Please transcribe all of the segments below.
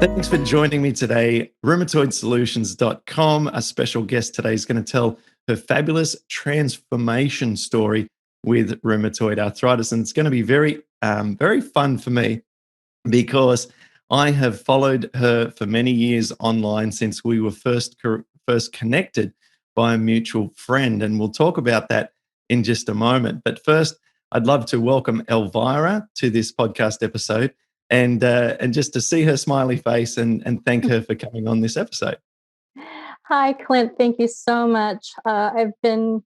Thanks for joining me today. RheumatoidSolutions.com. A special guest today is going to tell her fabulous transformation story with rheumatoid arthritis. And it's going to be very fun for me because I have followed her for many years online since we were first connected by a mutual friend. And we'll talk about that in just a moment. But first, I'd love to welcome Elvira to this podcast episode and just to see her smiley face and thank her for coming on this episode. Hi, Clint. Thank you so much. I've been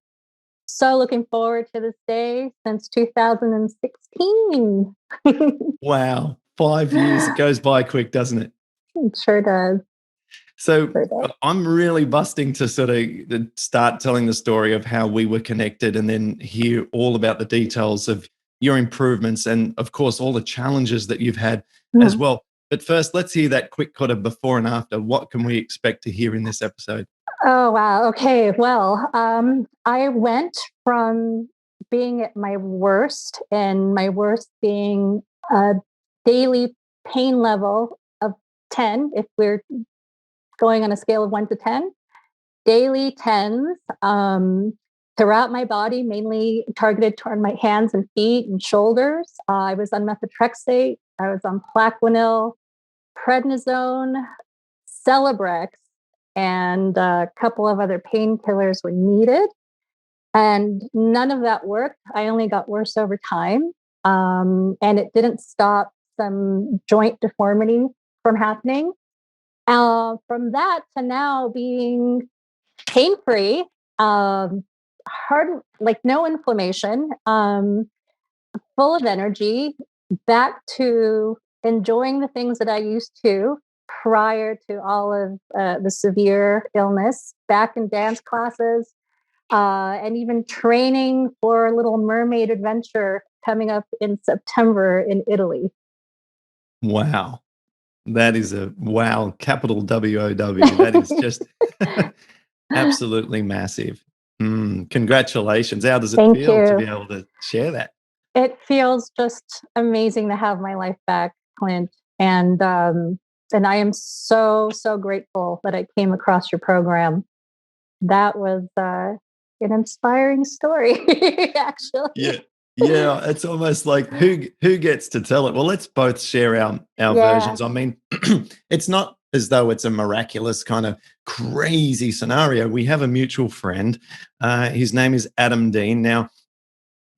so looking forward to this day since 2016. Wow, 5 years. It goes by quick, doesn't it? It sure does. So I'm really busting to sort of start telling the story of how we were connected and then hear all about the details of your improvements and, of course, all the challenges that you've had as well. But first, let's hear that quick kind of before and after. What can we expect to hear in this episode? Oh, wow. Okay. Well, I went from being at my worst, and my worst being a daily pain level of 10, if we're going on a scale of 1 to 10, daily 10s throughout my body, mainly targeted toward my hands and feet and shoulders. I was on methotrexate. I was on Plaquenil, prednisone, Celebrex, and a couple of other painkillers were needed. And none of that worked. I only got worse over time. And it didn't stop some joint deformity from happening. From that to now being pain-free, like no inflammation, full of energy, back to enjoying the things that I used to prior to all of the severe illness, back in dance classes, and even training for a Little Mermaid adventure coming up in September in Italy. Wow. That is a wow, capital W-O-W. That is just absolutely massive. Congratulations. How does it Thank feel to you. be able to share that? It feels just amazing to have my life back, Clint. And I am so grateful that I came across your program. That was an inspiring story, actually. Yeah, it's almost like who gets to tell it? Well, let's both share our versions. I mean, it's not as though it's a miraculous kind of crazy scenario. We have a mutual friend. His name is Adam Dean. Now,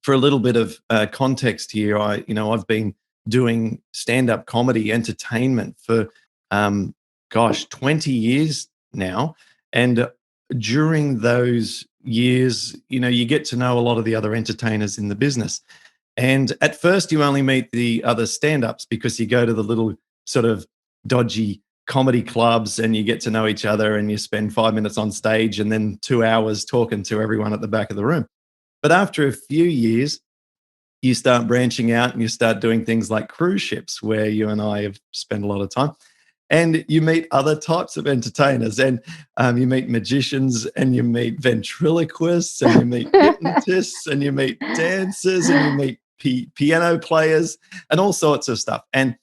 for a little bit of context here, I've been doing stand-up comedy entertainment for 20 years now, and during those years, you get to know a lot of the other entertainers in the business. And at first, you only meet the other stand-ups because you go to the little sort of dodgy comedy clubs and you get to know each other and you spend 5 minutes on stage and then 2 hours talking to everyone at the back of the room. But after a few years, you start branching out and you start doing things like cruise ships, where you and I have spent a lot of time. And you meet other types of entertainers, and you meet magicians, and you meet ventriloquists, and you meet hypnotists, and you meet dancers, and you meet piano players, and all sorts of stuff. And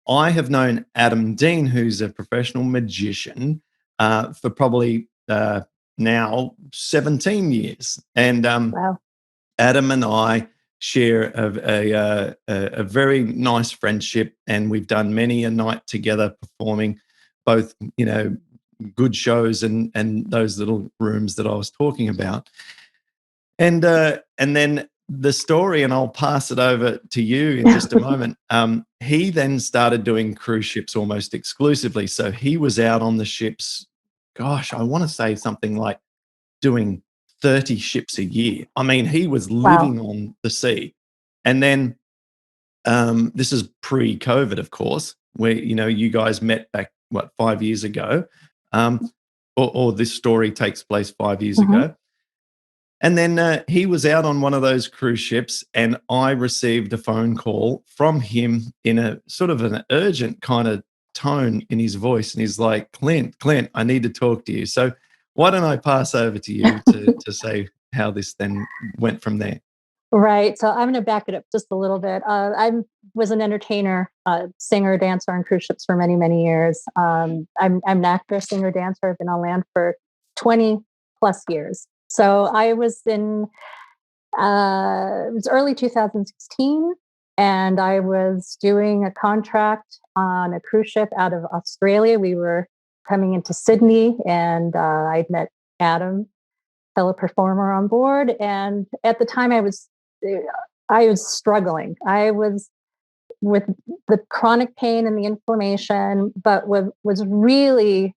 I have known Adam Dean, who's a professional magician, for probably now 17 years. And Wow. Adam and I share a very nice friendship, and we've done many a night together performing both, good shows and those little rooms that I was talking about. And then the story, and I'll pass it over to you in just a moment. He then started doing cruise ships almost exclusively. So he was out on the ships, gosh, I want to say something like doing 30 ships a year. I mean, he was living on the sea. And then this is pre-COVID, of course, where, you guys met back, 5 years ago? Or this story takes place 5 years ago. And then he was out on one of those cruise ships, and I received a phone call from him in a sort of an urgent kind of tone in his voice. And he's like, Clint, I need to talk to you. So why don't I pass over to you to say how this then went from there? Right. So I'm going to back it up just a little bit. I was an entertainer, singer, dancer on cruise ships for many, many years. I'm an actor, singer, dancer. I've been on land for 20 plus years. So I was it was early 2016, and I was doing a contract on a cruise ship out of Australia. We were coming into Sydney, and I'd met Adam, fellow performer on board. And at the time, I was struggling. I was with the chronic pain and the inflammation, but what was really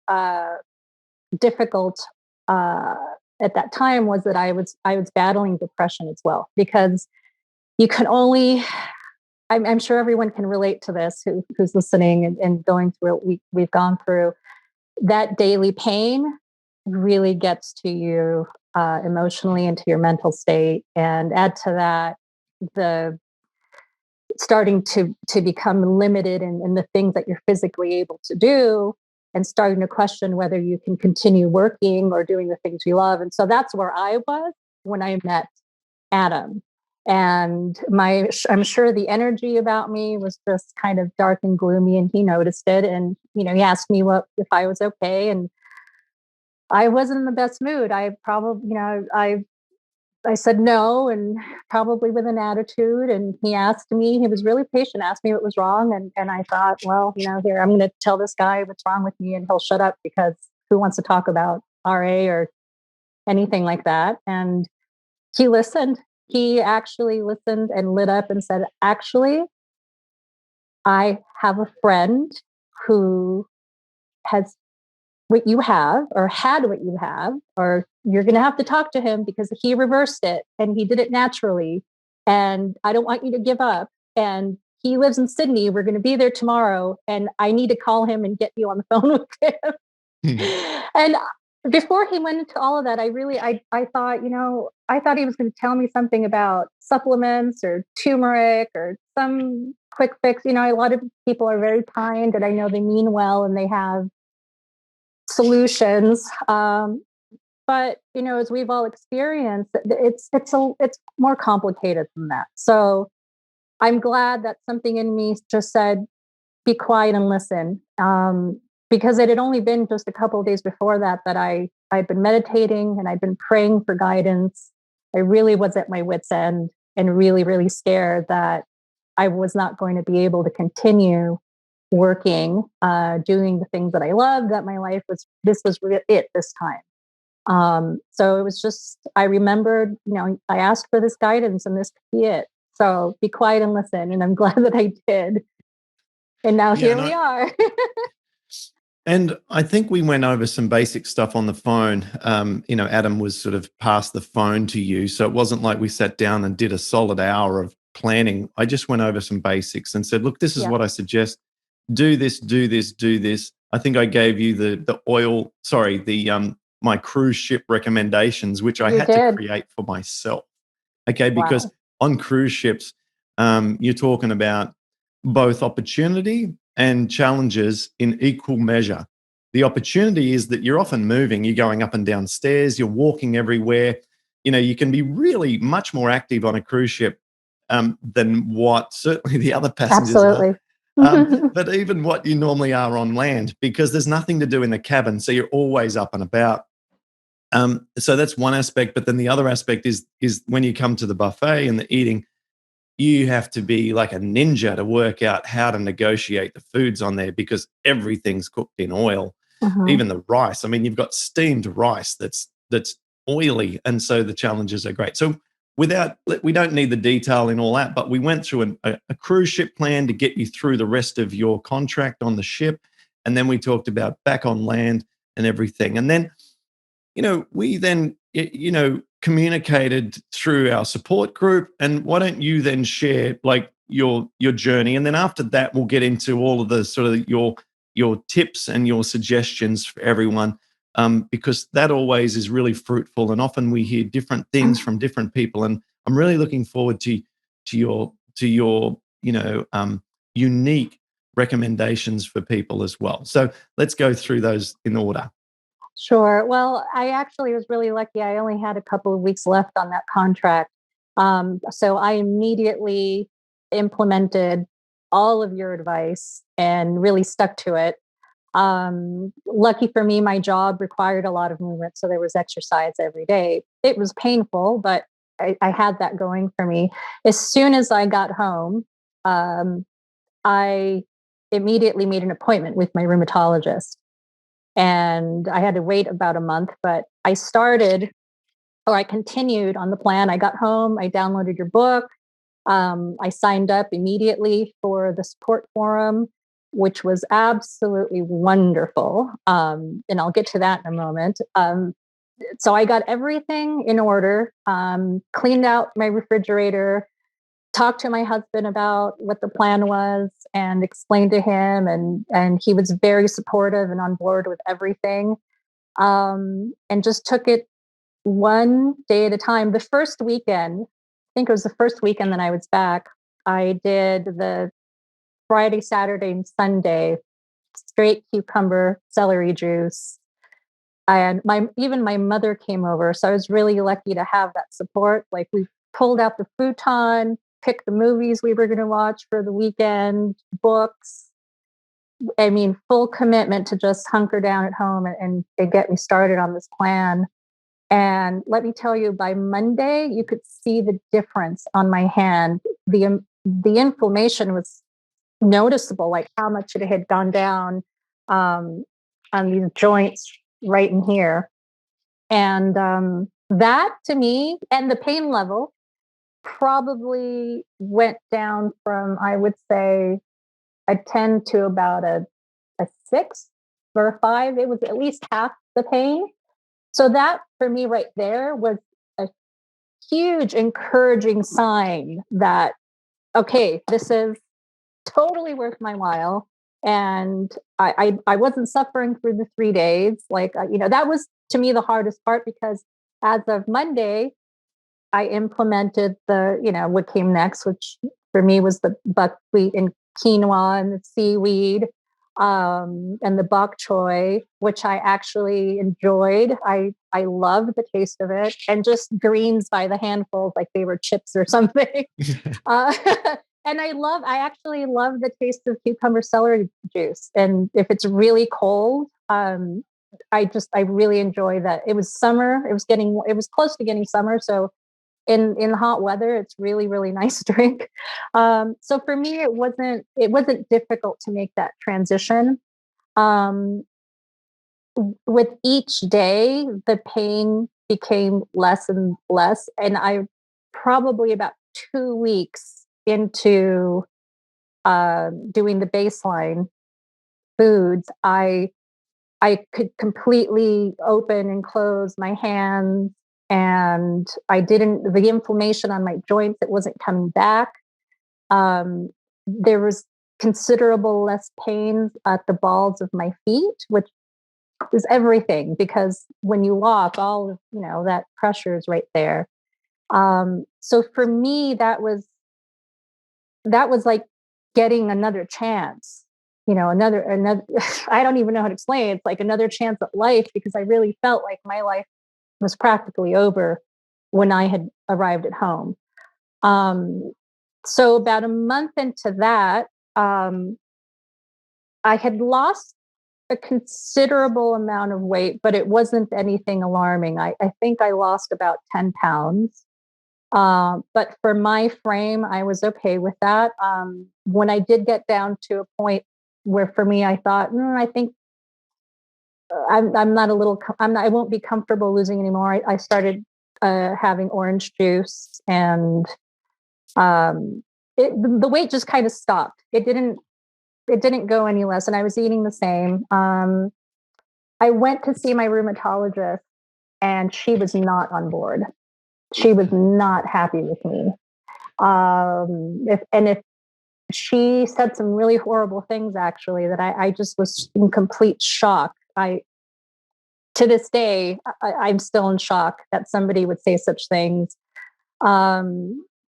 difficult at that time was that I was battling depression as well, because you can only I'm sure everyone can relate to this who's listening and going through what we've gone through. That daily pain really gets to you emotionally, into your mental state, and add to that the starting to become limited in the things that you're physically able to do, and starting to question whether you can continue working or doing the things you love. And so that's where I was when I met Adam. And I'm sure the energy about me was just kind of dark and gloomy, and he noticed it. And, he asked me if I was okay. And I wasn't in the best mood. I probably, I said no, and probably with an attitude. And he was really patient, asked me what was wrong. And I thought, well, here, I'm going to tell this guy what's wrong with me, and he'll shut up, because who wants to talk about RA or anything like that? And he listened. He actually listened and lit up and said, actually, I have a friend who has what you have, or had what you have, or you're going to have to talk to him, because he reversed it and he did it naturally. And I don't want you to give up. And he lives in Sydney. We're going to be there tomorrow. And I need to call him and get you on the phone with him. And before he went into all of that, I thought, I thought he was going to tell me something about supplements or turmeric or some quick fix. A lot of people are very kind, and I know they mean well and they have solutions. But as we've all experienced, it's more complicated than that. So I'm glad that something in me just said, be quiet and listen. Because it had only been just a couple of days before that I'd been meditating and I'd been praying for guidance. I really was at my wit's end, and really, really scared that I was not going to be able to continue working, doing the things that I loved, that my life was it this time. So it was just, I remembered, I asked for this guidance, and this could be it. So be quiet and listen. And I'm glad that I did. And now here we are. And I think we went over some basic stuff on the phone. Adam was sort of past the phone to you. So it wasn't like we sat down and did a solid hour of planning. I just went over some basics and said, look, this is what I suggest. Do this, do this, do this. I think I gave you my cruise ship recommendations, which I had to create for myself. Okay, because on cruise ships, you're talking about both opportunity and challenges in equal measure. The opportunity is that you're often moving, you're going up and down stairs, you're walking everywhere. You can be really much more active on a cruise ship than what certainly the other passengers are. But even what you normally are on land, because there's nothing to do in the cabin. So you're always up and about. So that's one aspect. But then the other aspect is when you come to the buffet and the eating, you have to be like a ninja to work out how to negotiate the foods on there, because everything's cooked in oil, even the rice. I mean, you've got steamed rice that's oily. And so the challenges are great. So we don't need the detail in all that, but we went through a cruise ship plan to get you through the rest of your contract on the ship. And then we talked about back on land and everything. And then, we then, communicated through our support group. And why don't you then share like your journey? And then after that, we'll get into all of the sort of your tips and your suggestions for everyone. Because that always is really fruitful, and often we hear different things from different people. And I'm really looking forward to your unique recommendations for people as well. So let's go through those in order. Sure. Well, I actually was really lucky. I only had a couple of weeks left on that contract. So I immediately implemented all of your advice and really stuck to it. Lucky for me, my job required a lot of movement, so there was exercise every day. It was painful, but I had that going for me. As soon as I got home, I immediately made an appointment with my rheumatologist, and I had to wait about a month, but I continued on the plan. I got home, I downloaded your book, I signed up immediately for the support forum, which was absolutely wonderful. And I'll get to that in a moment. So I got everything in order, cleaned out my refrigerator, talked to my husband about what the plan was, and explained to him, and he was very supportive and on board with everything. And just took it one day at a time. The first weekend, I think it was the first weekend that I was back, I did the Friday, Saturday, and Sunday straight cucumber celery juice. And my mother came over, so I was really lucky to have that support. Like, we pulled out the futon, picked the movies we were going to watch for the weekend, books. I mean, full commitment to just hunker down at home and get me started on this plan. And let me tell you, by Monday, you could see the difference on my hand. The inflammation was noticeable, like how much it had gone down on these joints right in here. And that to me, and the pain level probably went down from, I would say, a 10 to about a 6 or a 5. It was at least half the pain. So that for me right there was a huge encouraging sign that, okay, this is totally worth my while. And I wasn't suffering through the 3 days. Like, that was to me the hardest part, because as of Monday, I implemented what came next, which for me was the buckwheat and quinoa and the seaweed, and the bok choy, which I actually enjoyed. I loved the taste of it, and just greens by the handful, like they were chips or something. uh, and I actually love the taste of cucumber celery juice. And if it's really cold, I really enjoy that. It was summer. It was close to getting summer. So in hot weather, it's really, really nice drink. So for me, it wasn't difficult to make that transition. Um, with each day, the pain became less and less, and I probably about 2 weeks into doing the baseline foods, I could completely open and close my hands, and the inflammation on my joints, it wasn't coming back. There was considerable less pain at the balls of my feet, which is everything, because when you walk, all of, that pressure is right there. So for me, that was like getting another chance, another, I don't even know how to explain it. It's like another chance at life, because I really felt like my life was practically over when I had arrived at home. So about a month into that, I had lost a considerable amount of weight, but it wasn't anything alarming. I think I lost about 10 pounds. But for my frame, I was okay with that. When I did get down to a point where for me, I thought, I think I'm not a little, I won't be comfortable losing anymore. I started having orange juice, and the weight just kind of stopped. It didn't go any less, and I was eating the same. I went to see my rheumatologist, and she was not on board. She was not happy with me. If she said some really horrible things, actually, that I just was in complete shock. To this day, I'm still in shock that somebody would say such things.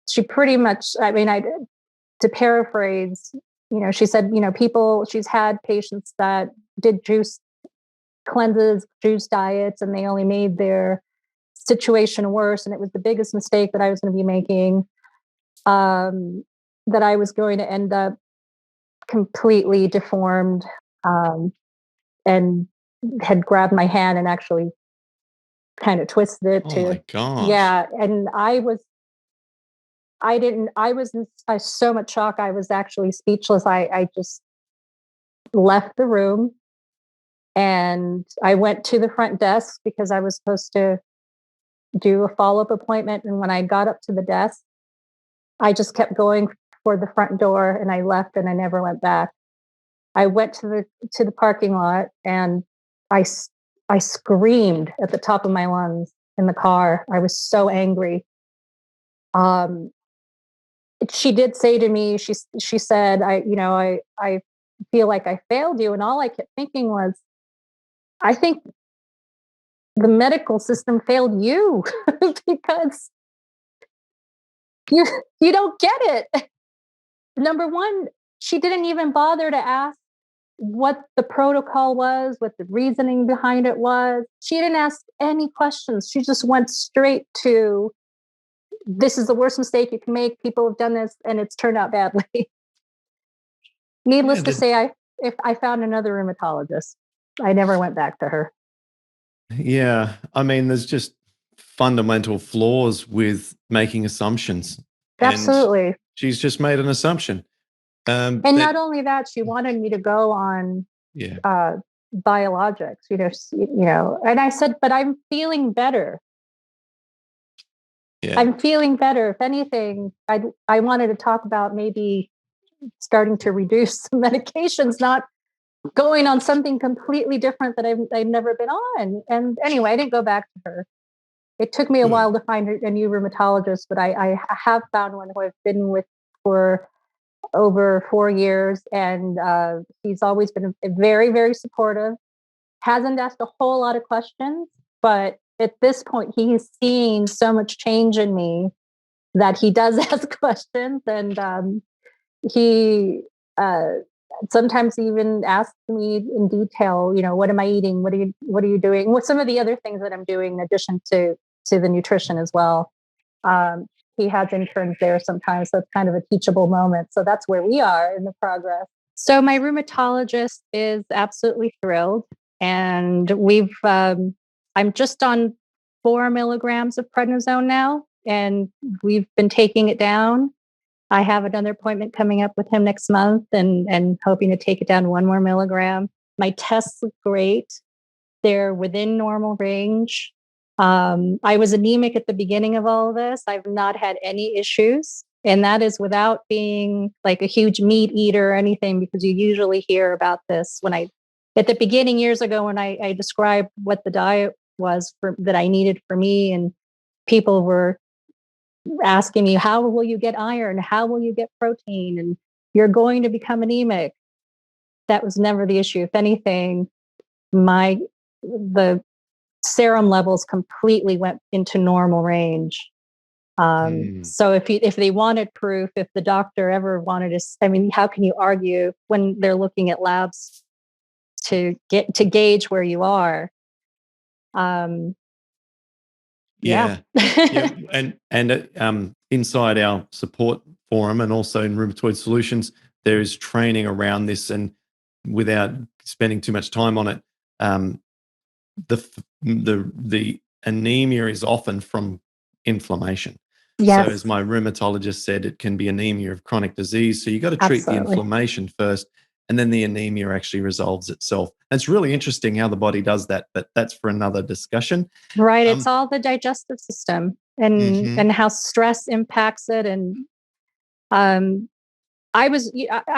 She pretty much, to paraphrase, she said, she's had patients that did juice cleanses, juice diets, and they only made their situation worse, and it was the biggest mistake that I was going to be making. That I was going to end up completely deformed, and had grabbed my hand and actually kind of twisted it Oh to, my gosh. yeah. And I was in so much shock. I was actually speechless. I just left the room and I went to the front desk because I was supposed to do a follow-up appointment. And when I got up to the desk, I just kept going for the front door and I left and I never went back. I went to the parking lot and I I screamed at the top of my lungs in the car. I was so angry. Um, she did say to me, she said, I feel like I failed you, and all I kept thinking was, I think the medical system failed you because you you don't get it. Number one, she didn't even bother to ask what the protocol was, what the reasoning behind it was. She didn't ask any questions. She just went straight to, this is the worst mistake you can make. People have done this and it's turned out badly. Yeah, Needless to say, if I found another rheumatologist, I never went back to her. yeah. I mean, there's just fundamental flaws with making assumptions, and Absolutely. she's just made an assumption. And That not only that, she wanted me to go on yeah, uh, biologics, and I said, but I'm feeling better. yeah, I'm feeling better. If anything, I wanted to talk about maybe starting to reduce some medications, not going on something completely different that I've never been on. And anyway, I didn't go back to her. It took me a good. while to find a new rheumatologist, but I have found one who I've been with for over 4 years, and he's always been very, very supportive. Hasn't asked a whole lot of questions, but at this point, he's seen so much change in me that he does ask questions, and he uh, sometimes even asks me in detail, what am I eating? What are you doing? What some of the other things that I'm doing in addition to the nutrition as well. Um, he has interns there sometimes, so it's kind of a teachable moment. So that's where we are in the progress. So my rheumatologist is absolutely thrilled, and I'm just on 4 milligrams of prednisone now, and we've been taking it down. I have another appointment coming up with him next month, and hoping to take it down 1 more milligram. My tests look great. They're within normal range. I was anemic at the beginning of all of this. I've not had any issues. And that is without being like a huge meat eater or anything, because you usually hear about this at the beginning years ago, when I described what the diet was that I needed for me. And people were asking me, how will you get iron? How will you get protein? And you're going to become anemic. That was never the issue. If anything, the serum levels completely went into normal range. Mm. So if they wanted proof, if the doctor ever wanted to, I mean, how can you argue when they're looking at labs to gauge where you are? Um, yeah. Yeah, yeah, and inside our support forum and also in Rheumatoid Solutions, there is training around this, and without spending too much time on it, um, the anemia is often from inflammation. So, as Yes, my rheumatologist said, it can be anemia of chronic disease. So, you got to treat the absolutely. inflammation first, and then the anemia actually resolves itself. And it's really interesting how the body does that, but that's for another discussion. Right. It's Um, all the digestive system and mhm. how stress impacts it. And um, I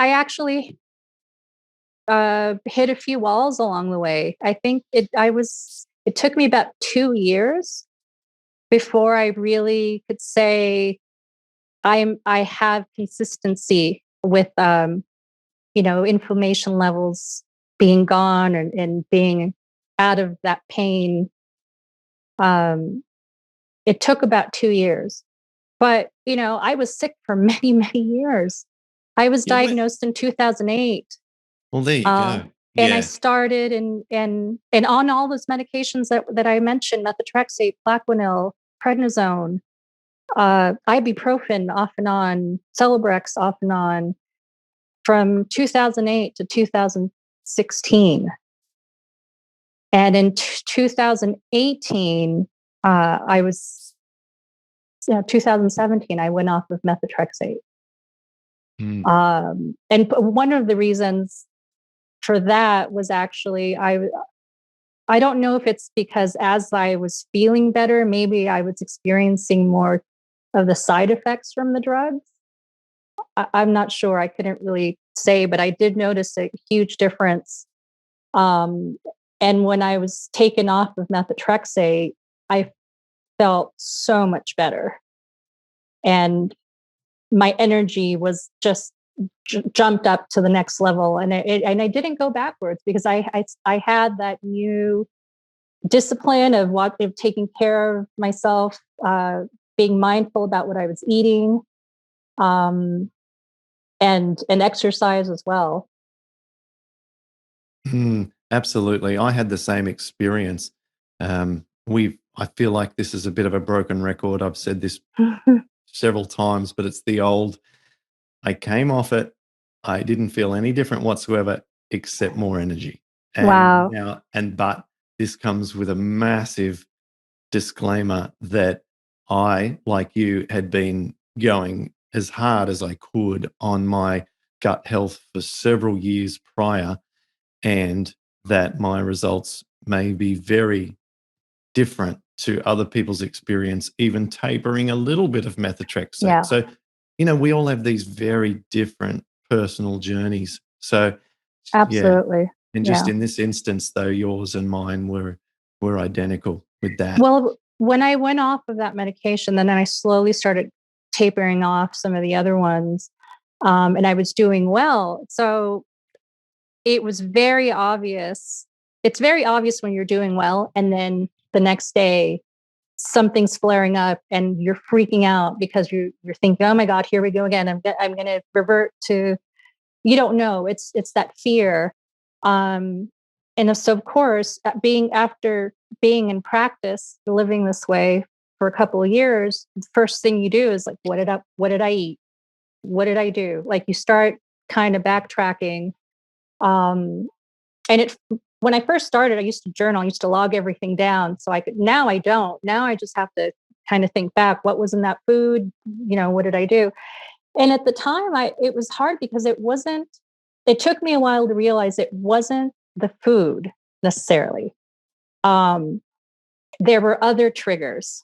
actually hit a few walls along the way. I think it took me about 2 years before I really could say I have consistency with inflammation levels being gone and being out of that pain. Um, it took about 2 years, but I was sick for many, many years. I was Yeah, diagnosed in 2008. well, there you Uh, go. And I Yeah. started and on all those medications that I mentioned, methotrexate, Plaquenil, prednisone, ibuprofen off and on, Celebrex off and on, from 2008 to 2016. And in 2018, I was, 2017, I went off of methotrexate. Mm. And one of the reasons for that was actually, I don't know if it's because as I was feeling better, maybe I was experiencing more of the side effects from the drugs. I'm not sure. I couldn't really say, but I did notice a huge difference. Um, and when I was taken off of methotrexate, I felt so much better. And my energy was just jumped up to the next level. And I didn't go backwards because I had that new discipline of taking care of myself, being mindful about what I was eating, um, and exercise as well. Absolutely. I had the same experience. I feel like this is a bit of a broken record. I've said this several times, but it's the old, I came off it. I didn't feel any different whatsoever, except more energy. Wow. But this comes with a massive disclaimer that I, like you, had been going as hard as I could on my gut health for several years prior, and that my results may be very different to other people's experience, even tapering a little bit of methotrexate. Yeah, So, we all have these very different personal journeys. So, yeah. absolutely. And just Yeah. in this instance, though, yours and mine were identical with that. Well, when I went off of that medication, then I slowly started tapering off some of the other ones, and I was doing well. So it was very obvious. It's very obvious when you're doing well, and then the next day something's flaring up and you're freaking out because you're thinking, "Oh my God, here we go again. I'm going to revert to." You don't know. It's that fear, um, and so of course, after being in practice, living this way for a couple of years, the first thing you do is like, what did I eat? What did I do? Like you start kind of backtracking. Um, and when I first started, I used to journal, I used to log everything down. So now I don't. Now I just have to kind of think back. What was in that food? What did I do? And at the time, it was hard because it took me a while to realize it wasn't the food necessarily. Um, there were other triggers.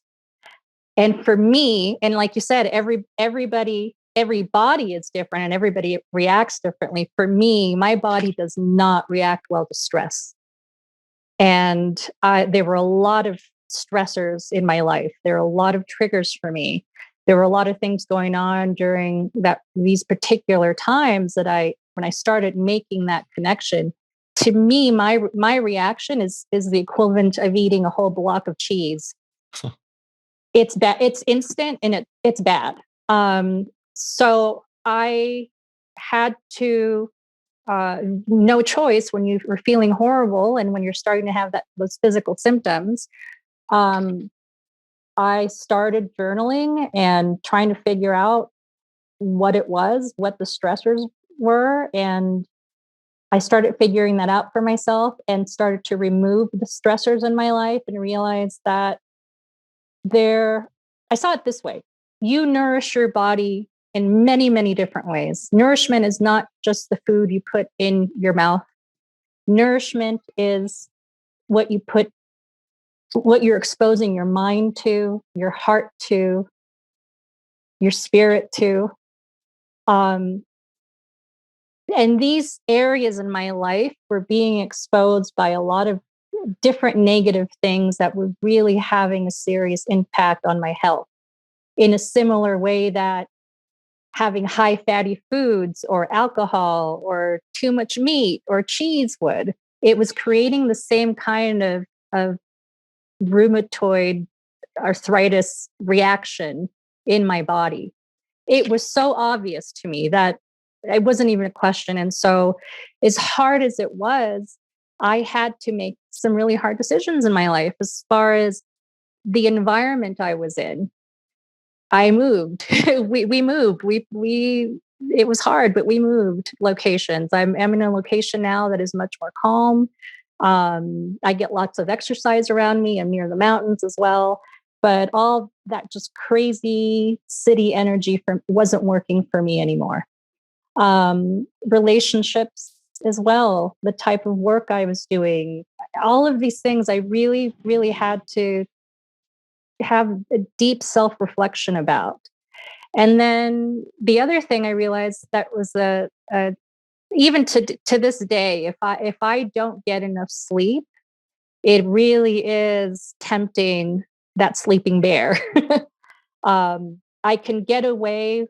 And for me, and like you said, every body is different and everybody reacts differently. For me, my body does not react well to stress. And there were a lot of stressors in my life. There are a lot of triggers for me. There were a lot of things going on during these particular times when I started making that connection. To me, my reaction is the equivalent of eating a whole block of cheese. It's bad. It's instant and it's bad. So I had to no choice when you were feeling horrible and when you're starting to have those physical symptoms. um, I started journaling and trying to figure out what it was, what the stressors were, and I started figuring that out for myself and started to remove the stressors in my life and realized that I saw it this way. You nourish your body in many, many different ways. Nourishment is not just the food you put in your mouth. Nourishment is what what you're exposing your mind to, your heart to, your spirit to. Um, and these areas in my life were being exposed by a lot of different negative things that were really having a serious impact on my health in a similar way that having high fatty foods or alcohol or too much meat or cheese would. It was creating the same kind of rheumatoid arthritis reaction in my body. It was so obvious to me that it wasn't even a question. And so, as hard as it was, I had to make some really hard decisions in my life as far as the environment I was in. I moved. We moved. We it was hard, but we moved locations. I'm in a location now that is much more calm. I get lots of exercise around me. I'm near the mountains as well. But all that just crazy city energy wasn't working for me anymore. Relationships as well, the type of work I was doing, all of these things I really, really had to have a deep self reflection about. And then the other thing I realized that was a even to this day, if I don't get enough sleep, it really is tempting that sleeping bear. I can get away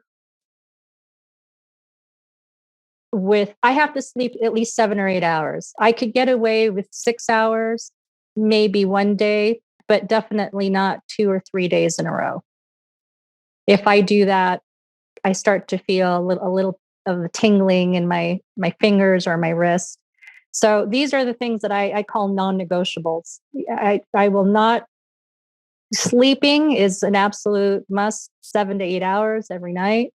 with I have to sleep at least 7 or 8 hours. I could get away with 6 hours, maybe one day, but definitely not 2 or 3 days in a row. If I do that, I start to feel a little of the tingling in my fingers or my wrist. So these are the things that I call non-negotiables. I will not sleeping is an absolute must, 7 to 8 hours every night.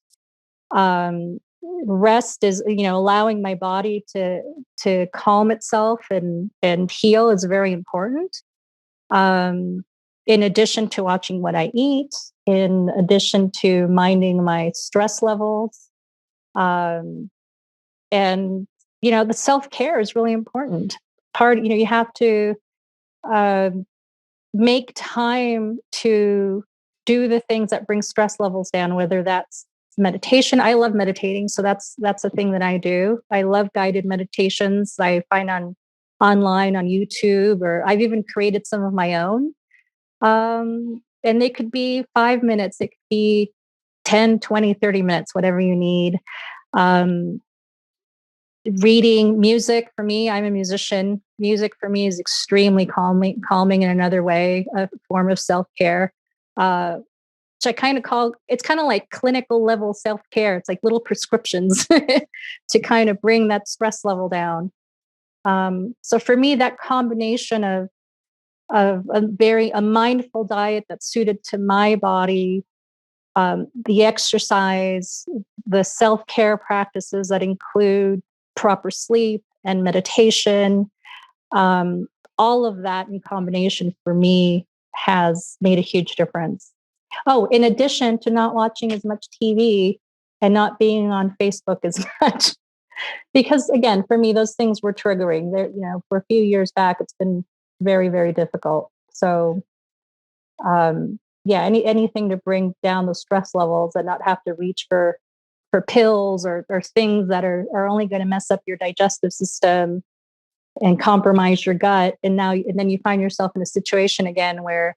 Um, Rest is, allowing my body to calm itself and heal is very important. Um, in addition to watching what I eat, in addition to minding my stress levels, um, and the self care is really important. You have to uh, make time to do the things that bring stress levels down, whether that's meditation. I love meditating, so that's a thing that I do. I love guided meditations I find online on YouTube, or I've even created some of my own. And they could be 5 minutes, it could be 10, 20, 30 minutes, whatever you need. um, Reading music for me, I'm a musician. Music for me is extremely calming in another way, a form of self-care. uh, which I kind of call, it's kind of like clinical level self-care. It's like little prescriptions to kind of bring that stress level down. So for me, that combination of a mindful diet that's suited to my body, the exercise, the self-care practices that include proper sleep and meditation, um, all of that in combination for me has made a huge difference. Oh, in addition to not watching as much TV and not being on Facebook as much, because again, for me, those things were triggering. There, for a few years back, it's been very, very difficult. So, yeah, anything to bring down the stress levels and not have to reach for pills or things that are only going to mess up your digestive system and compromise your gut. And then you find yourself in a situation again where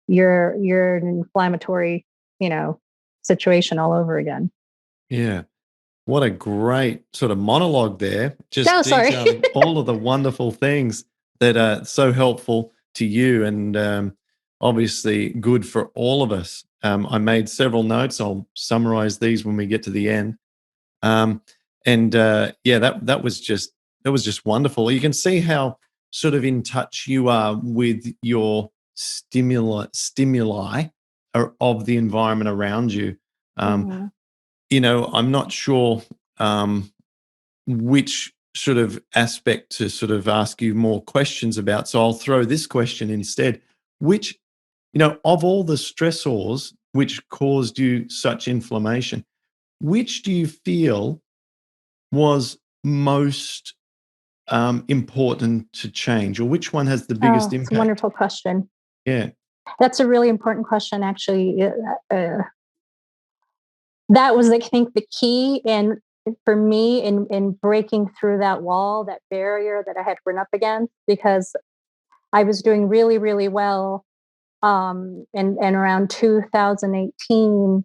you're an inflammatory, you know, situation all over again. Yeah. What a great sort of monologue there, just Oh, sorry. detailing all of the wonderful things that are so helpful to you and obviously good for all of us. I made several notes. I'll summarize these when we get to the end. Um, and yeah, that was just wonderful. You can see how sort of in touch you are with your stimuli of the environment around you. Um, Mhm. I'm not sure um, which sort of aspect to sort of ask you more questions about. So I'll throw this question instead. Which, of all the stressors which caused you such inflammation, which do you feel was most important to change, or which one has the biggest Oh, it's a impact? wonderful question. Yeah. That's a really important question, actually. That was, I think, the key in for me in breaking through that wall, that barrier that I had run up against, because I was doing really, really well. And around 2018,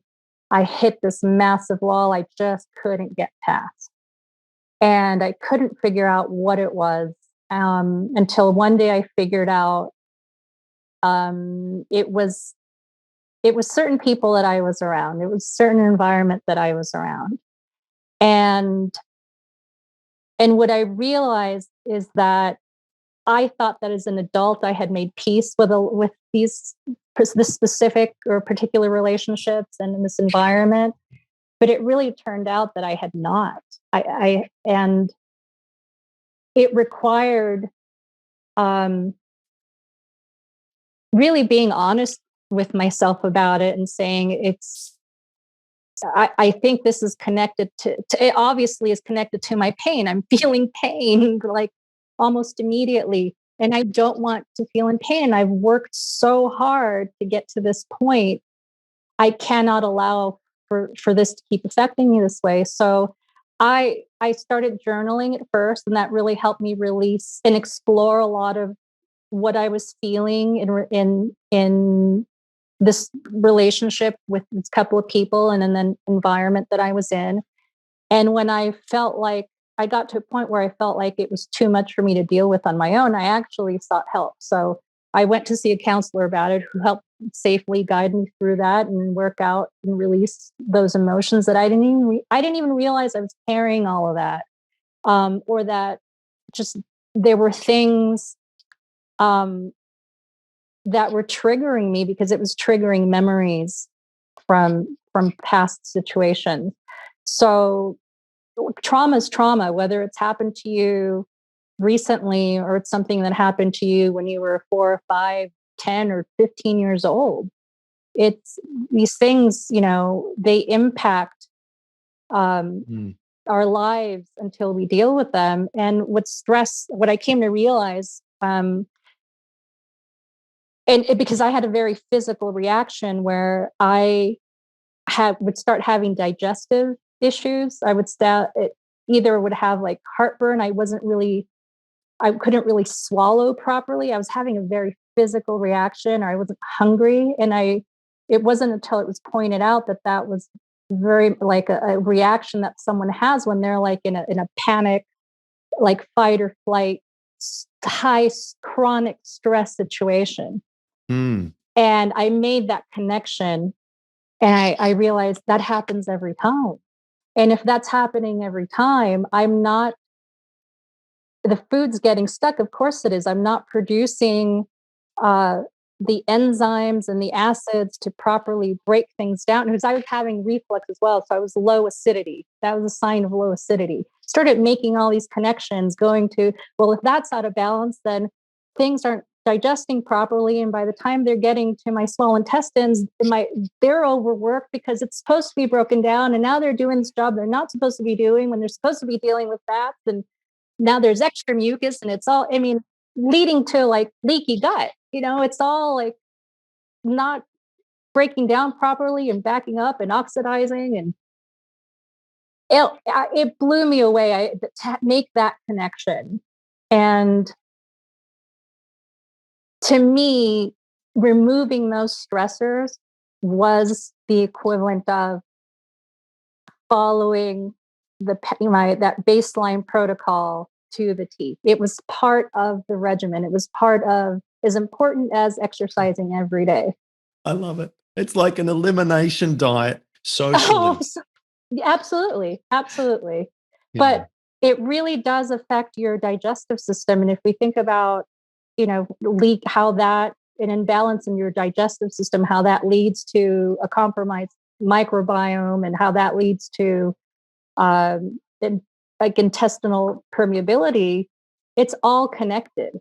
I hit this massive wall I just couldn't get past, and I couldn't figure out what it was, until one day I figured out, it was certain people that I was around. It was certain environment that I was around. And what I realized is that I thought that as an adult, I had made peace with these this specific or particular relationships and in this environment, but it really turned out that I had not. And it required um, really being honest with myself about it and saying I think this is connected to it obviously is connected to my pain. I'm feeling pain like almost immediately. And I don't want to feel in pain. I've worked so hard to get to this point. I cannot allow for this to keep affecting me this way. So I started journaling at first, and that really helped me release and explore a lot of what I was feeling in this relationship with this couple of people and in the environment that I was in. And when I felt like I got to a point where I felt like it was too much for me to deal with on my own, I actually sought help. So I went to see a counselor about it who helped safely guide me through that and work out and release those emotions that I didn't even realize I was carrying all of that, or that just there were things um, that were triggering me because it was triggering memories from past situations. So trauma is trauma, whether it's happened to you recently or it's something that happened to you when you were 4 or 5, 10 or 15 years old. It's these things, they impact Mm. our lives until we deal with them. And what I came to realize, because I had a very physical reaction where I would start having digestive issues. I would either would have like heartburn. I couldn't really swallow properly. I was having a very physical reaction, or I wasn't hungry. And it wasn't until it was pointed out that that was very like a reaction that someone has when they're like in a panic, like fight or flight, high chronic stress situation. Mm. And I made that connection, and I realized that happens every time. And if that's happening every time, the food's getting stuck. Of course it is. I'm not producing uh, the enzymes and the acids to properly break things down. Because I was having reflux as well. So I was low acidity. That was a sign of low acidity. Started making all these connections, going to, well, if that's out of balance, then things aren't digesting properly. And by the time they're getting to my small intestines, they're overworked because it's supposed to be broken down. And now they're doing this job they're not supposed to be doing when they're supposed to be dealing with fats. And now there's extra mucus, and it's all, leading to like leaky gut. It's all like not breaking down properly and backing up and oxidizing. And it blew me away to make that connection. And to me, removing those stressors was the equivalent of following that baseline protocol to the T. It was part of the regimen. It was part of as important as exercising every day. I love it. It's like an elimination diet socially. Absolutely. Absolutely. Yeah. But it really does affect your digestive system. And if we think about, how that an imbalance in your digestive system, how that leads to a compromised microbiome, and how that leads to like intestinal permeability, it's all connected.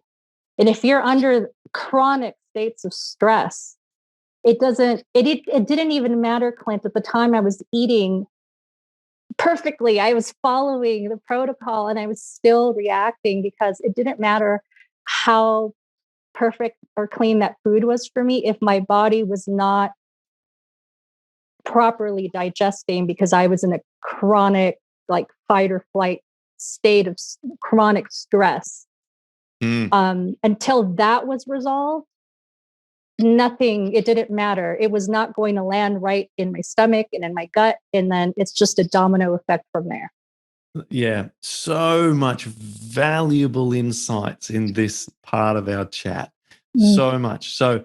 And if you're under chronic states of stress, it didn't even matter, Clint. At the time I was eating perfectly. I was following the protocol and I was still reacting because it didn't matter how perfect or clean that food was for me if my body was not properly digesting, because I was in a chronic like fight or flight state of chronic stress. Until that was resolved, it didn't matter. It was not going to land right in my stomach and in my gut. And then it's just a domino effect from there. Yeah, so much valuable insights in this part of our chat. So much. So,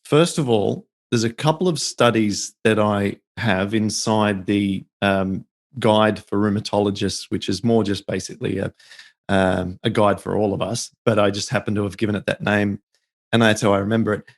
first of all, there's a couple of studies that I have inside the guide for rheumatologists, which is more just basically a guide for all of us, but I just happen to have given it that name, and that's how I remember it.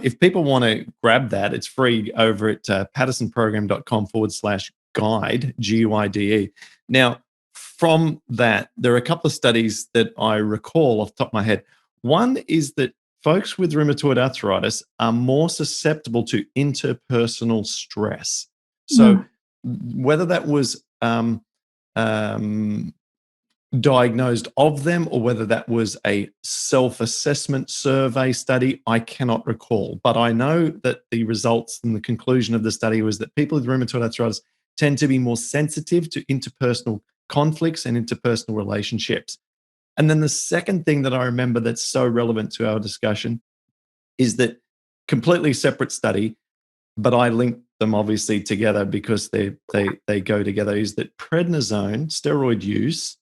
If people want to grab that, it's free over at pattersonprogram.com/guide, GUIDE. Now, from that, there are a couple of studies that I recall off the top of my head. One is that folks with rheumatoid arthritis are more susceptible to interpersonal stress. So, whether that was um, diagnosed of them or whether that was a self-assessment survey study, I cannot recall. But I know that the results and the conclusion of the study was that people with rheumatoid arthritis tend to be more sensitive to interpersonal conflicts and interpersonal relationships. And then the second thing that I remember that's so relevant to our discussion is that completely separate study, but I linked them obviously together because they go together, is that prednisone steroid use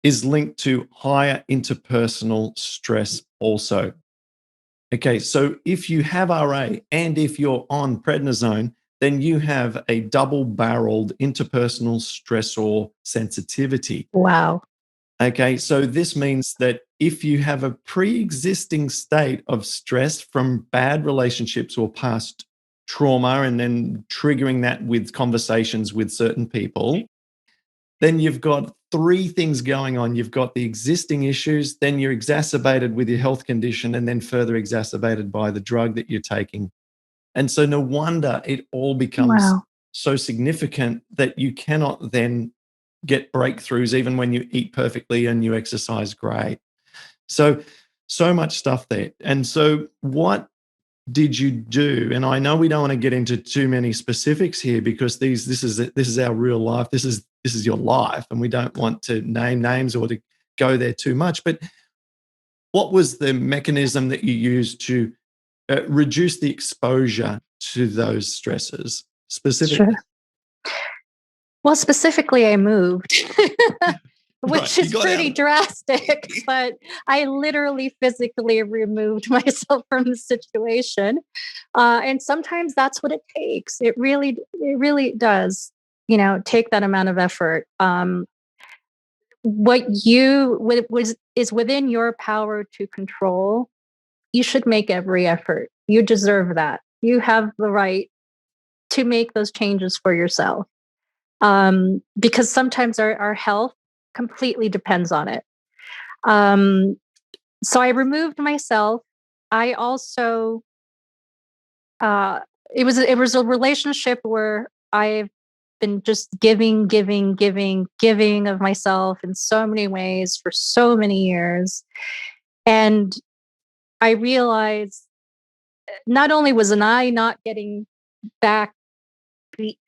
is linked to higher interpersonal stress also. Okay, so if you have RA and if you're on prednisone, then you have a double-barreled interpersonal stressor sensitivity. Wow. Okay, so this means that if you have a pre-existing state of stress from bad relationships or past trauma and then triggering that with conversations with certain people, then you've got three things going on. You've got the existing issues, then you're exacerbated with your health condition, and then further exacerbated by the drug that you're taking. And so no wonder it all becomes so significant that you cannot then get breakthroughs even when you eat perfectly and you exercise great. So much stuff there. And so what did you do? And I know we don't want to get into too many specifics here because this is our real life. This is your life, and we don't want to name names or to go there too much. But what was the mechanism that you used to reduce the exposure to those stresses specifically? Sure. Well, specifically, I moved, which is pretty drastic, but I literally physically removed myself from the situation. And sometimes that's what it takes. It really does, take that amount of effort. What is within your power to control, you should make every effort. You deserve that. You have the right to make those changes for yourself. Because sometimes our health completely depends on it. So I removed myself. I also, it was a relationship where I've been just giving of myself in so many ways for so many years. And I realized not only was I not getting back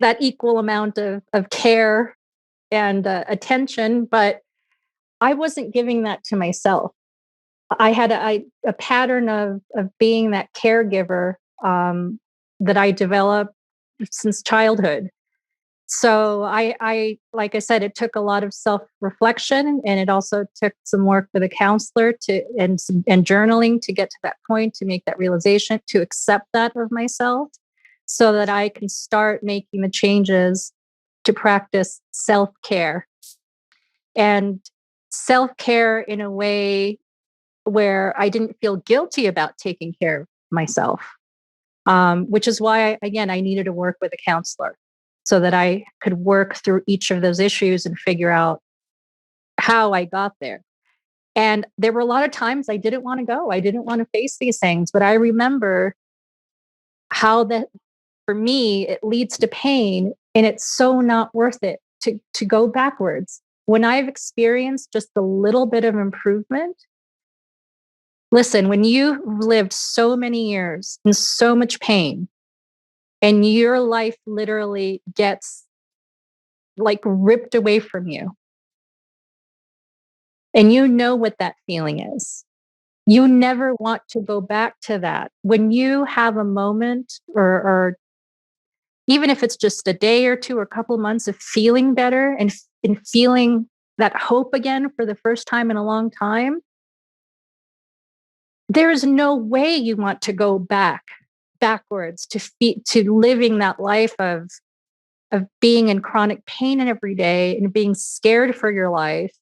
that equal amount of care and attention, but I wasn't giving that to myself. I had a pattern of being that caregiver that I developed since childhood. So I like I said, it took a lot of self-reflection, and it also took some work with a counselor and journaling to get to that point, to make that realization, to accept that of myself, so that I can start making the changes to practice self-care. And self-care in a way where I didn't feel guilty about taking care of myself, which is why, I needed to work with a counselor so that I could work through each of those issues and figure out how I got there. And there were a lot of times I didn't want to go. I didn't want to face these things, but I remember how that, for me, it leads to pain, and it's so not worth it to go backwards. When I've experienced just a little bit of improvement, listen, when you've lived so many years in so much pain and your life literally gets like ripped away from you, and you know what that feeling is, you never want to go back to that. When you have a moment, or even if it's just a day or two or a couple of months of feeling better and feeling that hope again for the first time in a long time, there is no way you want to go back backwards to living that life of being in chronic pain every day and being scared for your life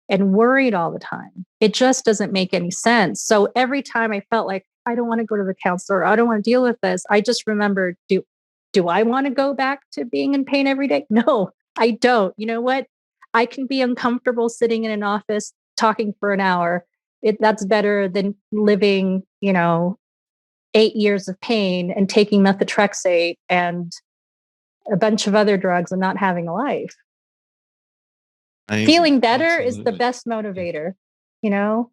and worried all the time. It just doesn't make any sense. So every time I felt like I don't want to go to the counselor, I don't want to deal with this, I just remembered, do I want to go back to being in pain every day? No, I don't. You know what? I can be uncomfortable sitting in an office talking for an hour. That's better than living, 8 years of pain and taking methotrexate and a bunch of other drugs and not having a life. Amazing. Feeling better is the Absolutely. best motivator, you know?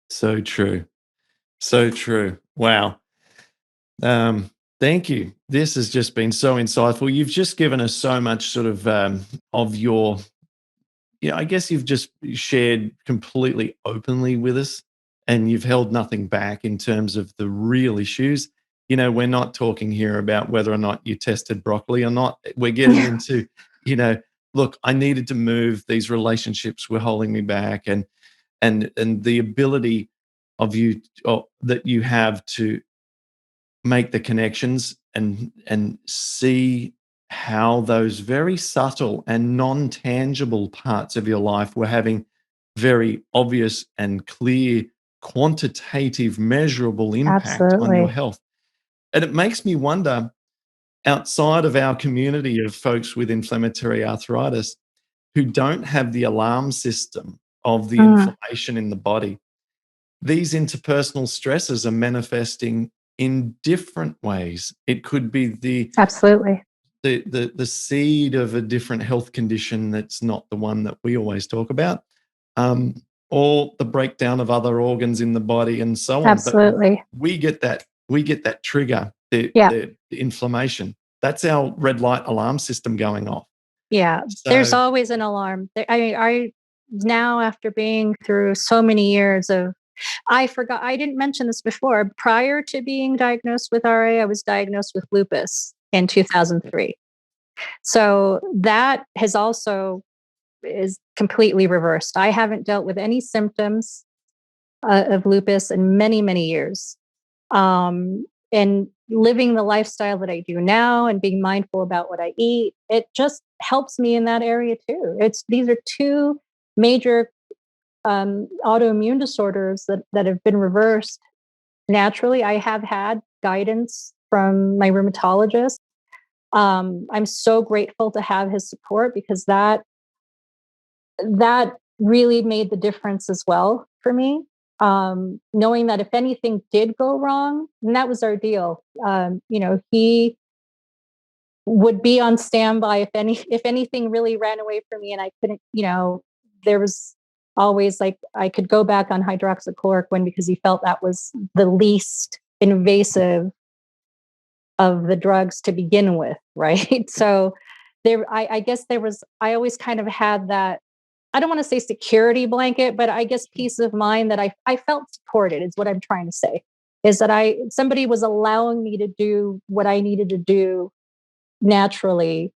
So true. So true. Wow. Thank you. This has just been so insightful. You've just given us so much sort of your, yeah, I guess you've just shared completely openly with us, and you've held nothing back in terms of the real issues. We're not talking here about whether or not you tested broccoli or not. We're getting into, you know, look, I needed to move. These relationships were holding me back, and the ability of you that you have to make the connections and see how those very subtle and non-tangible parts of your life were having very obvious and clear quantitative measurable impact on your Absolutely. health. And it makes me wonder, outside of our community of folks with inflammatory arthritis who don't have the alarm system of the Mm, inflammation in the body, these interpersonal stresses are manifesting in different ways. It could be absolutely. the seed of a different health condition that's not the one that we always talk about, or the breakdown of other organs in the body and so on. But Absolutely. we get that trigger, Yeah. the inflammation. That's our red light alarm system going off. Yeah. There's So always an alarm. I now, after being through so many years of, I forgot, I didn't mention this before. Prior to being diagnosed with RA, I was diagnosed with lupus in 2003. So that has also is completely reversed. I haven't dealt with any symptoms of lupus in many, many years. And living the lifestyle that I do now and being mindful about what I eat, it just helps me in that area too. These are two major autoimmune disorders that have been reversed naturally. I have had guidance from my rheumatologist. I'm so grateful to have his support because that really made the difference as well for me. Knowing that if anything did go wrong, and that was our deal, he would be on standby if anything really ran away from me and I couldn't, there was always like I could go back on hydroxychloroquine because he felt that was the least invasive of the drugs to begin with, right? So I guess I always kind of had that, I don't want to say security blanket, but I guess peace of mind that I felt supported is what I'm trying to say. Is that somebody was allowing me to do what I needed to do naturally.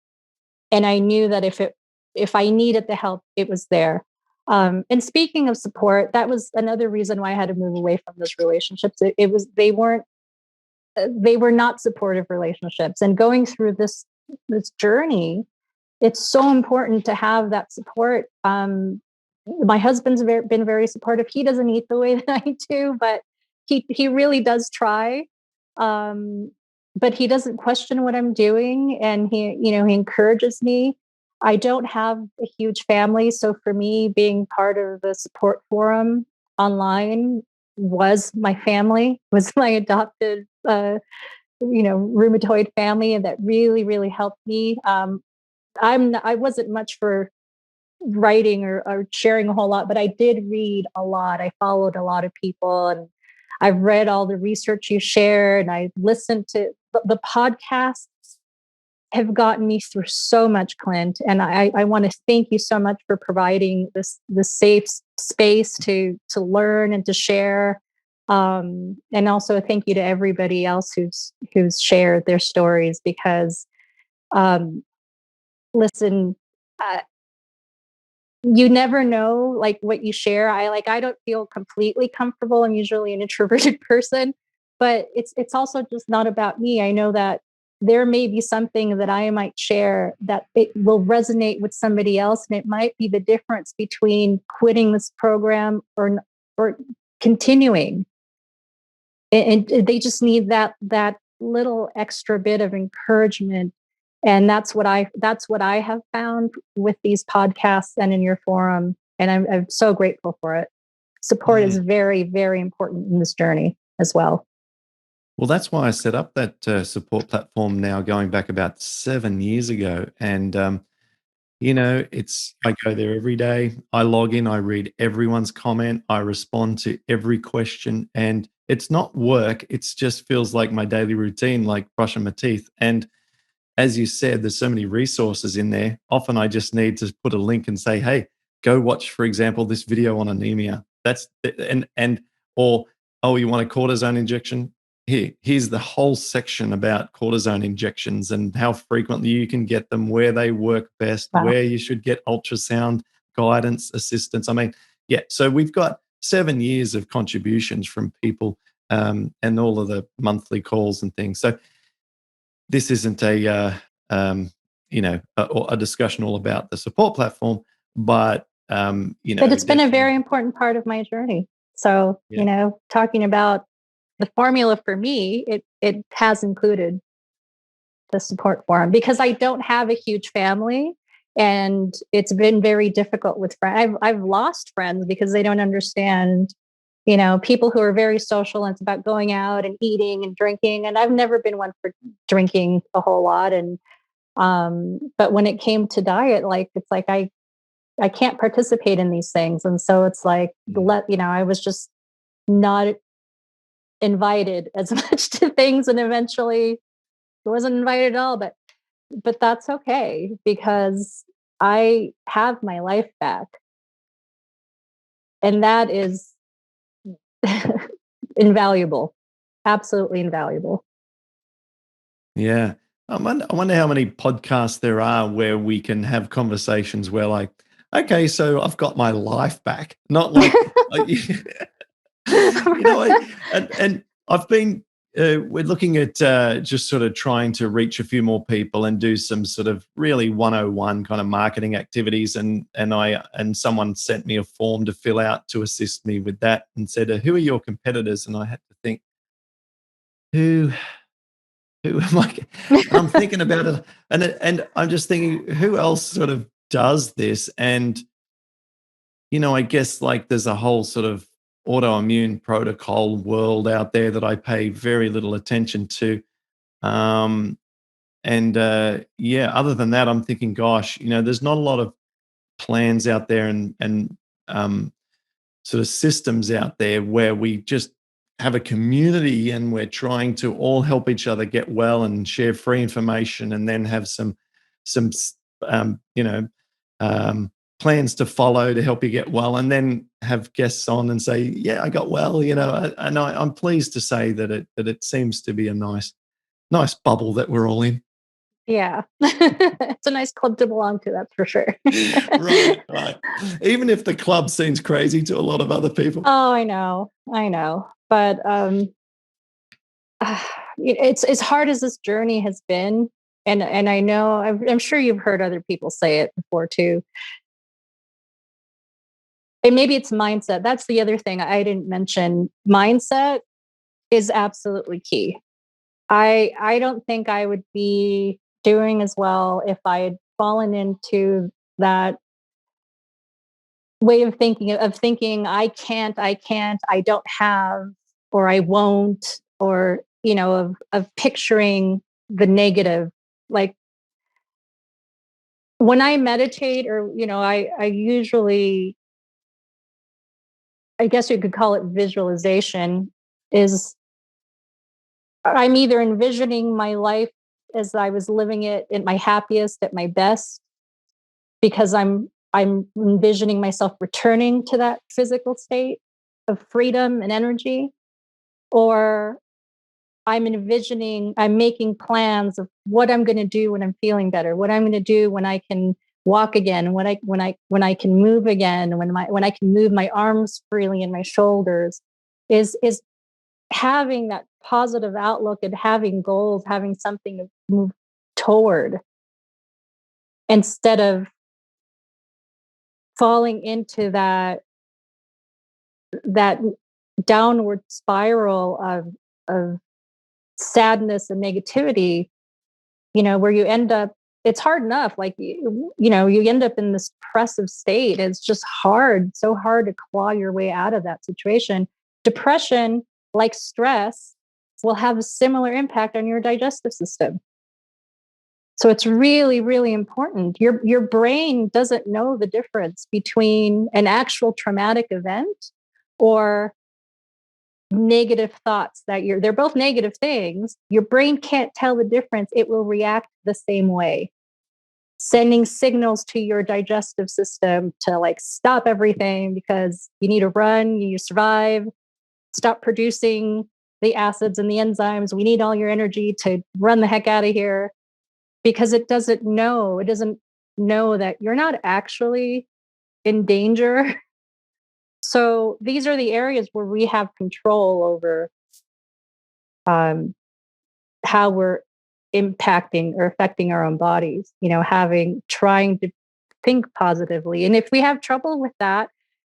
And I knew that if I needed the help, it was there. And speaking of support, that was another reason why I had to move away from those relationships. It was they were not supportive relationships. And going through this journey, it's so important to have that support. My husband's been very supportive. He doesn't eat the way that I do, but he really does try. Um, but he doesn't question what I'm doing, and he encourages me. I don't have a huge family, so for me, being part of the support forum online was my family, was my adopted rheumatoid family, and that really really helped me. I wasn't much for writing or sharing a whole lot, but I did read a lot. I followed a lot of people, and I've read all the research you share, and I listened to the podcasts have gotten me through so much, Clint. And I want to thank you so much for providing this safe space to learn and to share. And also thank you to everybody else who's shared their stories because um, listen, uh, you never know like what you share. I don't feel completely comfortable. I'm usually an introverted person. but it's also just not about me. I know that there may be something that I might share that it will resonate with somebody else, and it might be the difference between quitting this program or continuing. And they just need that little extra bit of encouragement. And that's what I have found with these podcasts and in your forum. And I'm so grateful for it. Support is very, very important in this journey as well. Well, that's why I set up that support platform now, going back about 7 years ago. And, I go there every day. I log in, I read everyone's comment, I respond to every question. And it's not work, it's just feels like my daily routine, like brushing my teeth. And as you said, there's so many resources in there. Often I just need to put a link and say, hey, go watch, for example, this video on anemia. That's or oh, you want a cortisone injection? Here's the whole section about cortisone injections and how frequently you can get them, where they work best, Wow. where you should get ultrasound guidance, assistance. I mean, yeah. So we've got 7 years of contributions from people, and all of the monthly calls and things. So this isn't a discussion all about the support platform, but But it's been a very important part of my journey. So, talking about the formula for me, it has included the support forum because I don't have a huge family, and it's been very difficult with friends. I've lost friends because they don't understand, people who are very social, and it's about going out and eating and drinking. And I've never been one for drinking a whole lot. And but when it came to diet, it's like I can't participate in these things. And so it's like I was just not invited as much to things, and eventually I wasn't invited at all. But that's okay because I have my life back, and that is invaluable, absolutely invaluable. Yeah. I wonder how many podcasts there are where we can have conversations where, like, okay, so I've got my life back. Not like, and I've been, we're looking at just sort of trying to reach a few more people and do some sort of really 101 kind of marketing activities. And someone sent me a form to fill out to assist me with that and said, who are your competitors? And I had to think, who am I? And I'm thinking about it, and I'm just thinking, who else sort of does this? And I guess like there's a whole sort of autoimmune protocol world out there that I pay very little attention to. Um, and yeah, other than that, I'm thinking, gosh, there's not a lot of plans out there and sort of systems out there where we just have a community and we're trying to all help each other get well and share free information, and then have some um, you know um, plans to follow to help you get well, and then have guests on and say, yeah, I got well. And I'm pleased to say that it seems to be a nice bubble that we're all in. Yeah. It's a nice club to belong to, that's for sure. Right. Even if the club seems crazy to a lot of other people. Oh, I know. But it's as hard as this journey has been, and I know I'm sure you've heard other people say it before too. And maybe it's mindset. That's the other thing I didn't mention. Mindset is absolutely key. I don't think I would be doing as well if I had fallen into that way of thinking I don't have, or I won't, or of picturing the negative. Like when I meditate, or I usually, I guess you could call it visualization, is I'm either envisioning my life as I was living it at my happiest, at my best, because I'm envisioning myself returning to that physical state of freedom and energy, or I'm making plans of what I'm going to do when I'm feeling better, what I'm going to do when I can walk again, when I can move again, when I can move my arms freely and my shoulders, is having that positive outlook and having goals, having something to move toward, instead of falling into that downward spiral of sadness and negativity, where you end up, it's hard enough, like, you end up in this depressive state. It's just hard, so hard to claw your way out of that situation. Depression, like stress, will have a similar impact on your digestive system. So it's really, really important. Your brain doesn't know the difference between an actual traumatic event or negative thoughts they're both negative things. Your brain can't tell the difference. It will react the same way, sending signals to your digestive system to like stop everything because you need to run, you need to survive, stop producing the acids and the enzymes. We need all your energy to run the heck out of here, because it doesn't know that you're not actually in danger. So these are the areas where we have control over how we're impacting or affecting our own bodies, trying to think positively. And if we have trouble with that,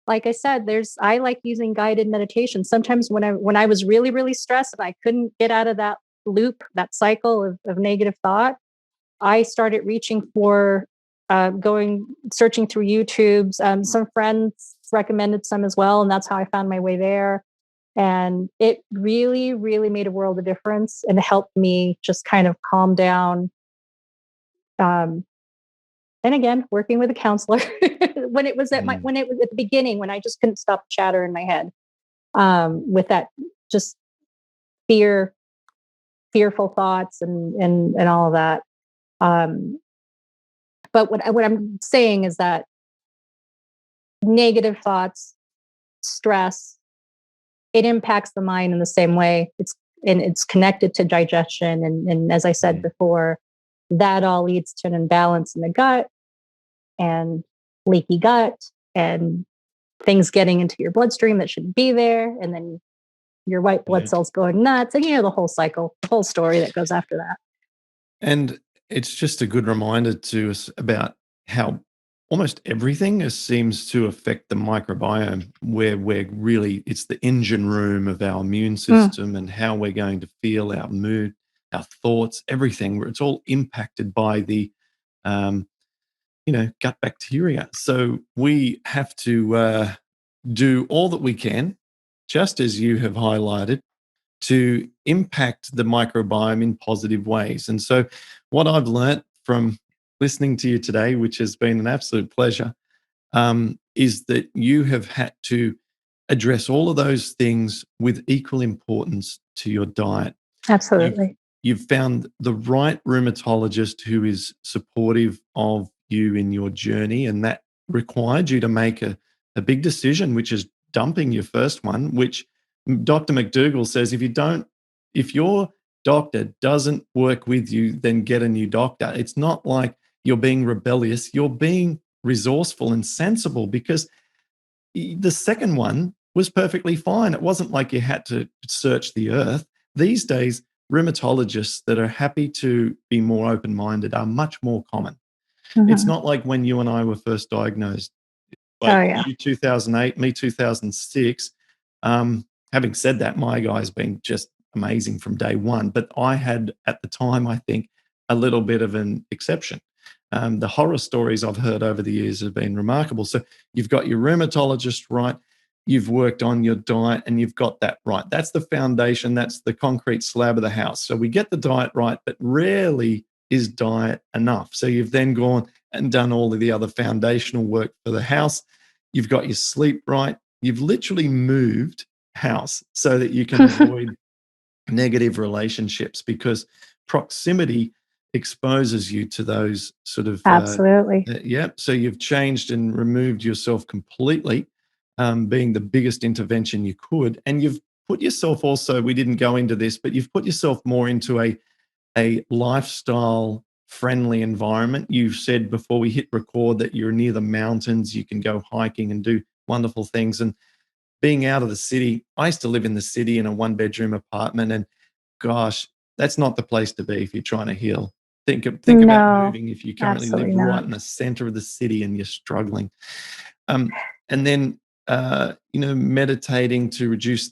like I said, I like using guided meditation. Sometimes when I was really, really stressed and I couldn't get out of that loop, that cycle of negative thought, I started reaching for searching through YouTube's. Some friends recommended some as well, and that's how I found my way there. And it really, really made a world of difference and helped me just kind of calm down. And again, working with a counselor when it was at the beginning, when I just couldn't stop chatter in my head, with that just fearful thoughts and all of that. But what I'm saying is that negative thoughts, stress, it impacts the mind in the same way. It's connected to digestion. And as I said before, that all leads to an imbalance in the gut and leaky gut and things getting into your bloodstream that shouldn't be there. And then your white blood cells going nuts. And the whole cycle, the whole story that goes after that. And it's just a good reminder to us about how almost everything seems to affect the microbiome, where it's the engine room of our immune system and how we're going to feel, our mood, our thoughts, everything, where it's all impacted by the, gut bacteria. So we have to do all that we can, just as you have highlighted, to impact the microbiome in positive ways. And so what I've learnt from listening to you today, which has been an absolute pleasure, is that you have had to address all of those things with equal importance to your diet. Absolutely. You've found the right rheumatologist who is supportive of you in your journey, and that required you to make a big decision, which is dumping your first one, which Dr. McDougall says if your doctor doesn't work with you, then get a new doctor. It's not like you're being rebellious, you're being resourceful and sensible, because the second one was perfectly fine. It wasn't like you had to search the earth. These days, rheumatologists that are happy to be more open-minded are much more common. It's not like when you and I were first diagnosed. You 2008, me 2006. Having said that, my guy's been just amazing from day one. But I had, at the time, I think, a little bit of an exception. The horror stories I've heard over the years have been remarkable. So you've got your rheumatologist right, you've worked on your diet, and you've got that right. That's the foundation. That's the concrete slab of the house. So we get the diet right, but rarely is diet enough. So you've then gone and done all of the other foundational work for the house. You've got your sleep right. You've literally moved house so that you can avoid negative relationships, because proximity exposes you to those sort of absolutely. So you've changed and removed yourself completely, being the biggest intervention you could. And you've put yourself also, we didn't go into this, but you've put yourself more into a lifestyle friendly environment. You've said before we hit record that you're near the mountains, you can go hiking and do wonderful things. And being out of the city. I used to live in the city in a 1-bedroom apartment, and gosh, that's not the place to be if you're trying to heal. Think about No, moving if you currently live absolutely right not. in the center of the city and you're struggling. And then meditating to reduce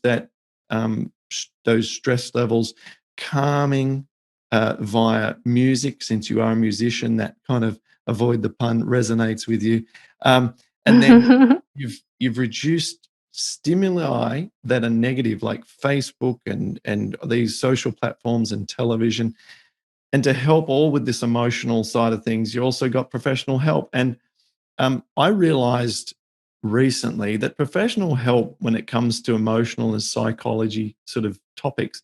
those stress levels, calming via music. Since you are a musician, that kind of, avoid the pun, resonates with you. And then you've reduced stimuli that are negative, like Facebook and these social platforms and television. And to help all with this emotional side of things, you also got professional help. And I realized recently that professional help, when it comes to emotional and psychology sort of topics,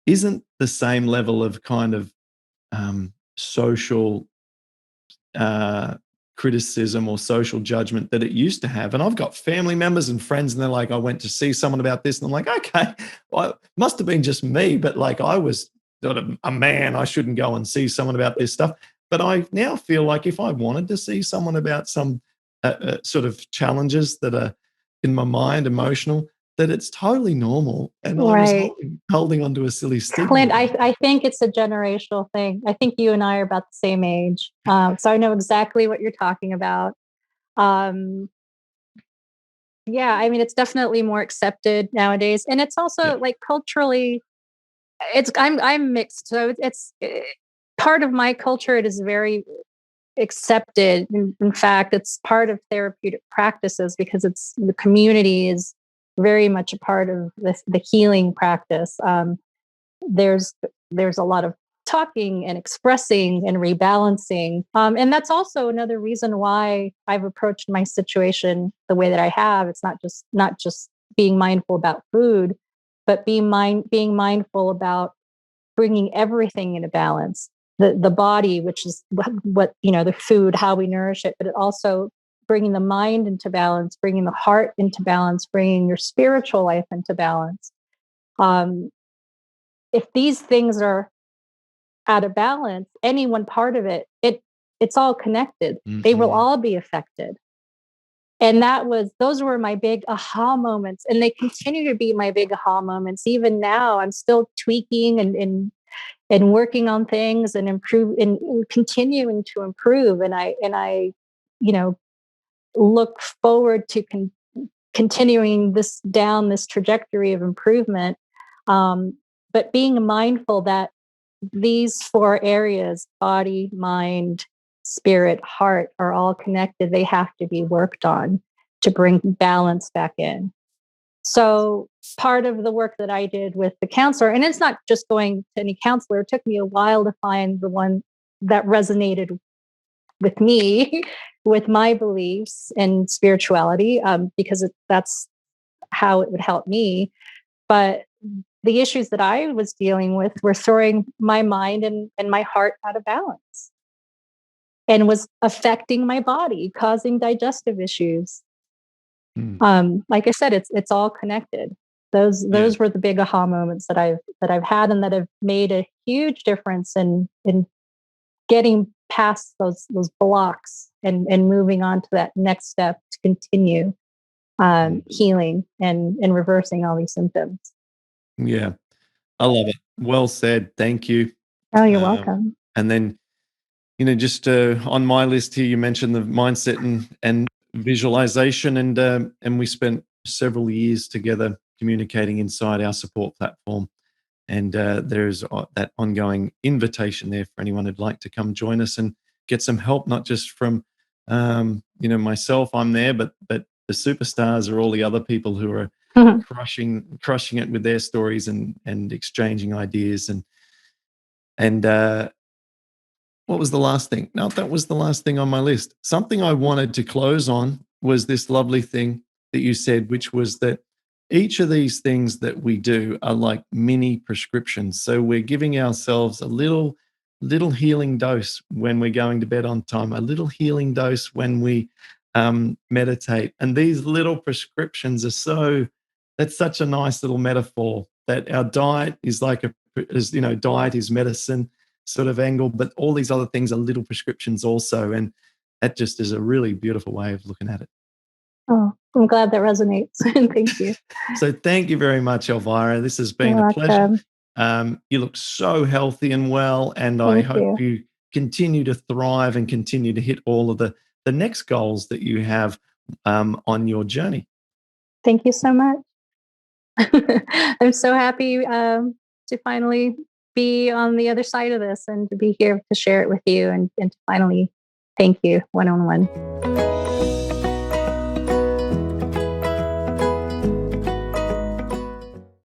isn't the same level of kind of social criticism or social judgment that it used to have. And I've got family members and friends, and they're like, I went to see someone about this. And I'm like, okay, well, it must have been just me, but like I was sort of a man. I shouldn't go and see someone about this stuff. But I now feel like if I wanted to see someone about some sort of challenges that are in my mind, emotional, that it's totally normal. And I was Right. holding onto a silly stigma. Clint, I think it's a generational thing. I think you and I are about the same age. So I know exactly what you're talking about. Um, yeah, I mean, it's definitely more accepted nowadays. And it's also like culturally, I'm mixed. So part of my culture. It is very accepted. In fact, it's part of therapeutic practices because it's the community is very much a part of the healing practice. There's a lot of talking and expressing and rebalancing, and that's also another reason why I've approached my situation the way that I have. It's not just being mindful about food, but being mindful about bringing everything into balance. The body, which is what the food, how we nourish it, but it also bringing the mind into balance, bringing the heart into balance, bringing your spiritual life into balance. If these things are out of balance, any one part of it's all connected. They will all be affected. And those were my big aha moments. And they continue to be my big aha moments. Even now, I'm still tweaking and working on things and continuing to improve. And I look forward to continuing down this trajectory of improvement. But being mindful that these 4 areas, body, mind, spirit, heart, are all connected. They have to be worked on to bring balance back in. So part of the work that I did with the counselor, and it's not just going to any counselor, it took me a while to find the one that resonated with me, with my beliefs and spirituality, because that's how it would help me. But the issues that I was dealing with were throwing my mind and my heart out of balance and was affecting my body, causing digestive issues. Like I said, it's all connected. Those were the big aha moments that I've had and that have made a huge difference in getting past those blocks and moving on to that next step to continue healing and reversing all these symptoms. Yeah, I love it. Well said. Thank you. Oh, you're welcome. And then, just on my list here, you mentioned the mindset and visualization, and we spent several years together communicating inside our support platform. And there's that ongoing invitation there for anyone who'd like to come join us and get some help, not just from myself. I'm there, but the superstars are all the other people who are crushing it with their stories and exchanging ideas and what was the last thing? No, that was the last thing on my list. Something I wanted to close on was this lovely thing that you said, which was that each of these things that we do are like mini prescriptions. So we're giving ourselves a little healing dose when we're going to bed on time, a little healing dose when we meditate. And these little prescriptions that's such a nice little metaphor that our diet is like diet is medicine sort of angle, but all these other things are little prescriptions also. And that just is a really beautiful way of looking at it. Oh, I'm glad that resonates. Thank you. So thank you very much, Elvira. This has been You're a pleasure. welcome. You look so healthy and well, and I Thank hope you. you continue to thrive and continue to hit all of the next goals that you have on your journey. Thank you so much. I'm so happy to finally be on the other side of this and to be here to share it with you and to finally thank you one on one.